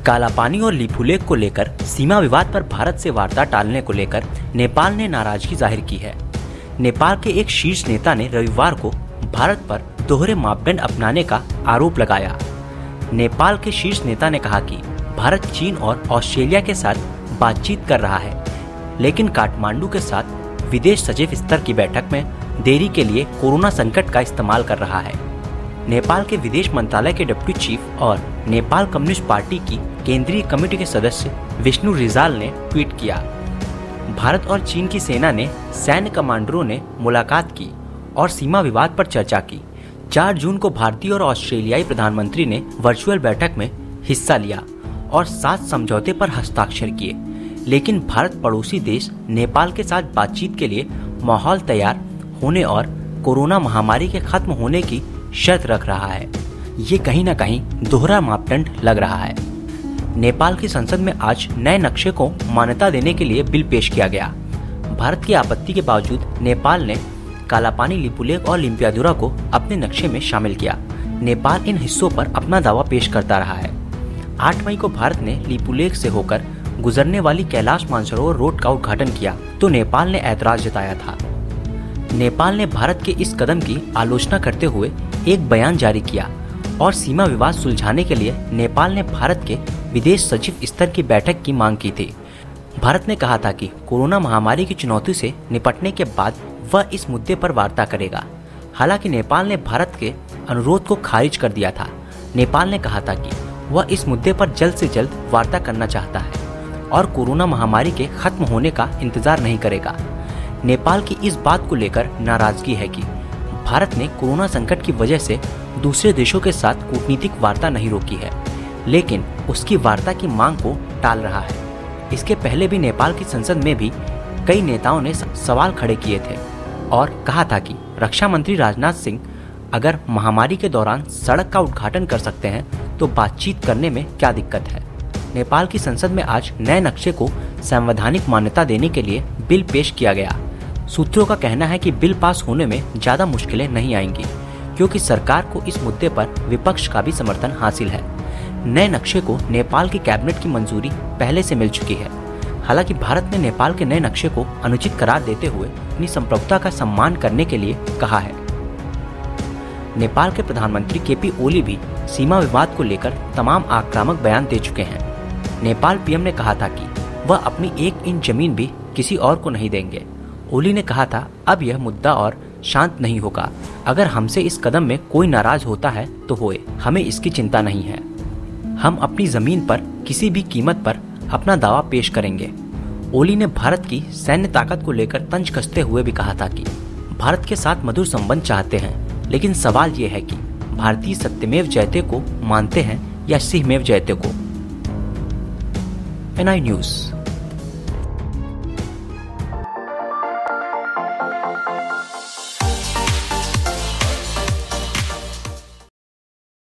कालापानी और लिपुलेख को लेकर सीमा विवाद पर भारत से वार्ता टालने को लेकर नेपाल ने नाराजगी जाहिर की है। नेपाल के एक शीर्ष नेता ने रविवार को भारत पर दोहरे मापदंड अपनाने का आरोप लगाया। नेपाल के शीर्ष नेता ने कहा कि भारत चीन और ऑस्ट्रेलिया के साथ बातचीत कर रहा है, लेकिन काठमांडू के साथ विदेश सचिव स्तर की बैठक में देरी के लिए कोरोना संकट का इस्तेमाल कर रहा है। नेपाल के विदेश मंत्रालय के डिप्टी चीफ और नेपाल कम्युनिस्ट पार्टी की केंद्रीय कमेटी के सदस्य विष्णु रिजाल ने ट्वीट किया। भारत और चीन की सेना ने सैन्य कमांडरों ने मुलाकात की और सीमा विवाद पर चर्चा की। 4 जून को भारतीय और ऑस्ट्रेलियाई प्रधानमंत्री ने वर्चुअल बैठक में हिस्सा लिया और 7 समझौते पर हस्ताक्षर किए, लेकिन भारत पड़ोसी देश नेपाल के साथ बातचीत के लिए माहौल तैयार होने और कोरोना महामारी के खत्म होने की शर्त रख रहा है। ये कहीं न कहीं दोहरा मापदंड लग रहा है। नेपाल की संसद में आज नए नक्शे को मान्यता देने के लिए बिल पेश किया गया। भारत की आपत्ति के बावजूद नेपाल ने कालापानी, लिपुलेख और लिम्पियाधुरा को अपने नक्शे में शामिल किया। नेपाल इन हिस्सों पर अपना दावा पेश करता रहा है। 8 मई को भारत ने लिपुलेख से होकर गुजरने वाली कैलाश मानसरोवर रोड का उद्घाटन किया तो नेपाल ने ऐतराज जताया था। नेपाल ने भारत के इस कदम की आलोचना करते हुए एक बयान जारी किया और सीमा विवाद सुलझाने के लिए नेपाल ने भारत के विदेश सचिव स्तर की बैठक की मांग की थी। भारत ने कहा था कि कोरोना महामारी की चुनौती से निपटने के बाद वह इस मुद्दे पर वार्ता करेगा। हालांकि नेपाल ने भारत के अनुरोध को खारिज कर दिया था। नेपाल ने कहा था कि वह इस मुद्दे पर जल्द से जल्द वार्ता करना चाहता है और कोरोना महामारी के खत्म होने का इंतजार नहीं करेगा। नेपाल की इस बात को लेकर नाराजगी है कि भारत ने कोरोना संकट की वजह से दूसरे देशों के साथ कूटनीतिक वार्ता नहीं रोकी है, लेकिन उसकी वार्ता की मांग को टाल रहा है। इसके पहले भी नेपाल की संसद में भी कई नेताओं ने सवाल खड़े किए थे और कहा था कि रक्षा मंत्री राजनाथ सिंह अगर महामारी के दौरान सड़क का उद्घाटन कर सकते हैं तो बातचीत करने में क्या दिक्कत है। नेपाल की संसद में आज नए नक्शे को संवैधानिक मान्यता देने के लिए बिल पेश किया गया। सूत्रों का कहना है कि बिल पास होने में ज्यादा मुश्किलें नहीं आएंगी, क्योंकि सरकार को इस मुद्दे पर विपक्ष का भी समर्थन हासिल है। नए नक्शे को नेपाल की कैबिनेट की मंजूरी पहले से मिल चुकी है। हालांकि भारत ने नेपाल के नए नक्शे को अनुचित करार देते हुए अपनी संप्रभुता का सम्मान करने के लिए कहा है। नेपाल के प्रधानमंत्री केपी ओली भी सीमा विवाद को लेकर तमाम आक्रामक बयान दे चुके हैं। नेपाल पीएम ने कहा था कि वह अपनी 1 इंच जमीन भी किसी और को नहीं देंगे। ओली ने कहा था, अब यह मुद्दा और शांत नहीं होगा। अगर हमसे इस कदम में कोई नाराज होता है तो होए, हमें इसकी चिंता नहीं है। हम अपनी जमीन पर किसी भी कीमत पर अपना दावा पेश करेंगे। ओली ने भारत की सैन्य ताकत को लेकर तंज कसते हुए भी कहा था कि भारत के साथ मधुर संबंध चाहते हैं, लेकिन सवाल ये है कि भारतीय सत्यमेव जयते को मानते हैं या सिंहमेव जयते को। NI news.